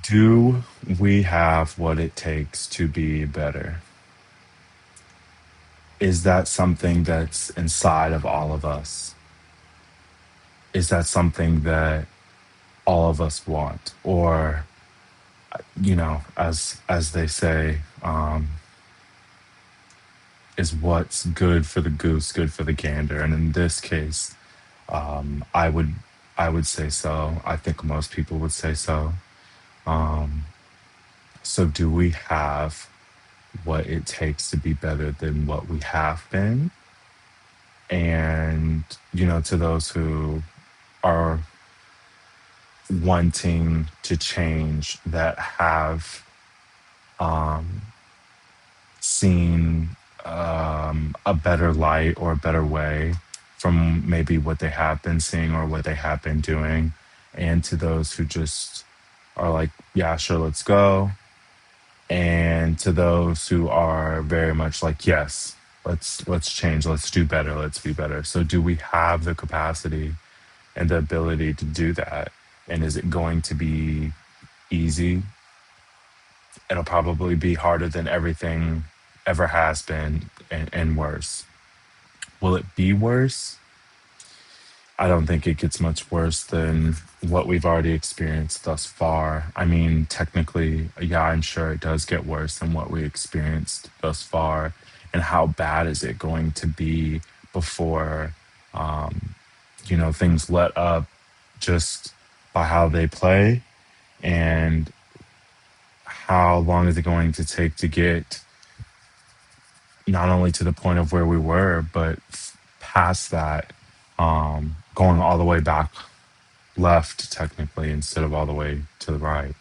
Do we have what it takes to be better? Is that something that's inside of all of us? Is that something that all of us want? Or, as they say, is what's good for the goose good for the gander? And in this case, I would say so. I think most people would say so. Um, so do we have what it takes to be better than what we have been? And to those who are wanting to change, that have um, seen a better light or a better way from maybe what they have been seeing or what they have been doing, and to those who just are like, yeah, sure, let's go, and to those who are very much like, yes, let's change, let's do better, let's be better. So do we have the capacity and the ability to do that? And is it going to be easy? It'll probably be harder than everything ever has been, and worse. Will it be worse? I don't think it gets much worse than what we've already experienced thus far. I mean, technically, yeah, I'm sure it does get worse than what we experienced thus far. And how bad is it going to be before, things let up just by how they play? And how long is it going to take to get not only to the point of where we were, but past that, going all the way back left technically instead of all the way to the right.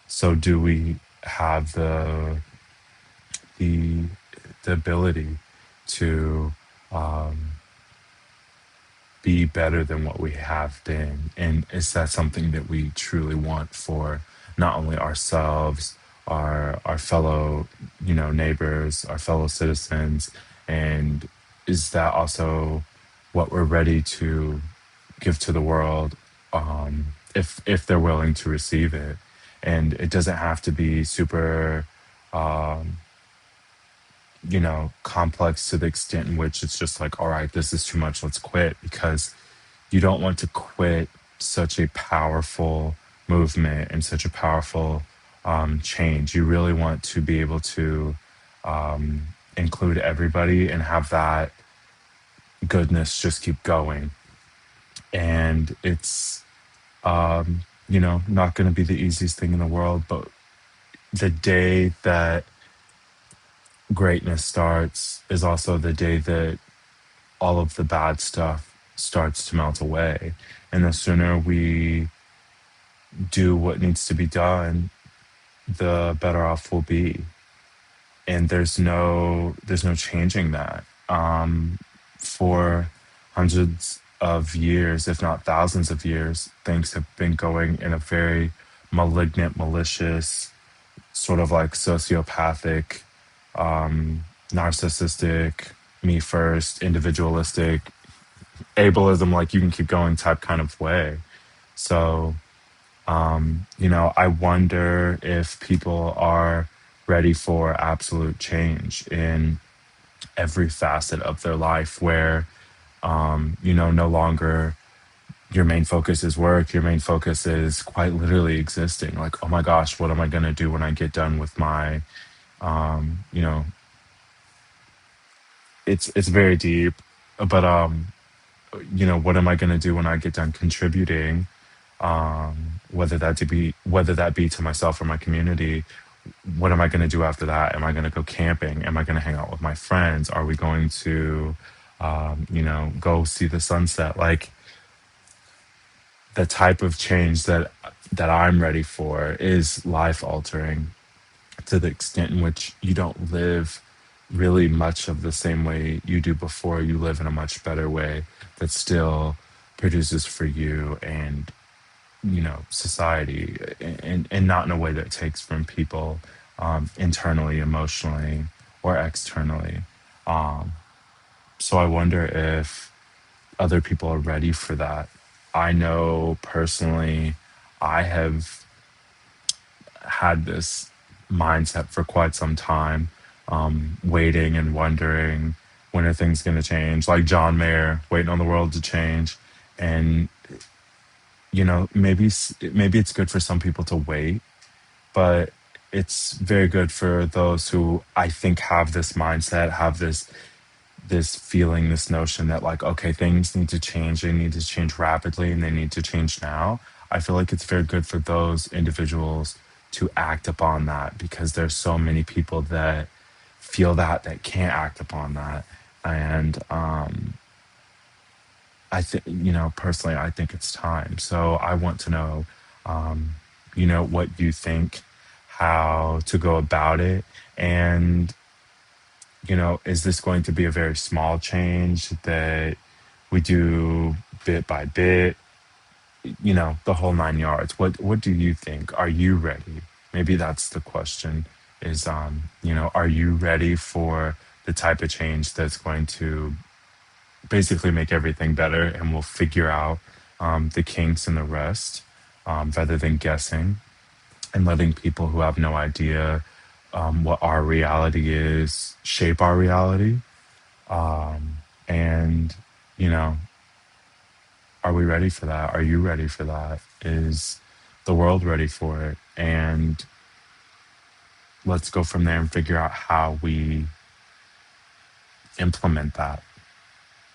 So do we have the the ability to um, be better than what we have been? And is that something that we truly want for not only ourselves, our fellow, neighbors, our fellow citizens, and is that also what we're ready to give to the world, if they're willing to receive it? And it doesn't have to be super um, complex to the extent in which it's just like, all right, this is too much, let's quit, because you don't want to quit such a powerful movement and such a powerful change. You really want to be able to include everybody and have that goodness just keep going. And it's, not going to be the easiest thing in the world, but the day that greatness starts is also the day that all of the bad stuff starts to melt away. And the sooner we do what needs to be done, the better off we'll be. And there's no changing that. For hundreds of years, if not thousands of years, things have been going in a very malignant, malicious, sort of like sociopathic, narcissistic, me first, individualistic, ableism, like you can keep going type kind of way. So, I wonder if people are ready for absolute change in every facet of their life where, no longer your main focus is work. Your main focus is quite literally existing. Like, oh my gosh, what am I going to do when I get done with my, um, you know, it's very deep, but, what am I going to do when I get done contributing, whether that be to myself or my community? What am I going to do after that? Am I going to go camping? Am I going to hang out with my friends? Are we going to, go see the sunset? Like, the type of change that I'm ready for is life altering, to the extent in which you don't live really much of the same way you do before. You live in a much better way that still produces for you and, society, and not in a way that takes from people, internally, emotionally, or externally. Um, so I wonder if other people are ready for that. I know personally, I have had this mindset for quite some time, waiting and wondering when are things going to change, like John Mayer waiting on the world to change. And maybe it's good for some people to wait, but it's very good for those who I think have this mindset, have this feeling, this notion that, like, okay, things need to change, they need to change rapidly, and they need to change now. I feel like it's very good for those individuals to act upon that, because there's so many people that feel that can't act upon that. And I think, personally, I think it's time. So I want to know, um, what you think, how to go about it. And is this going to be a very small change that we do bit by bit, the whole 9 yards? What do you think? Are you ready? Maybe that's the question, is, are you ready for the type of change that's going to basically make everything better, and we'll figure out the kinks and the rest, rather than guessing and letting people who have no idea what our reality is shape our reality. And, you know, are we ready for that? Are you ready for that? Is the world ready for it? And let's go from there and figure out how we implement that.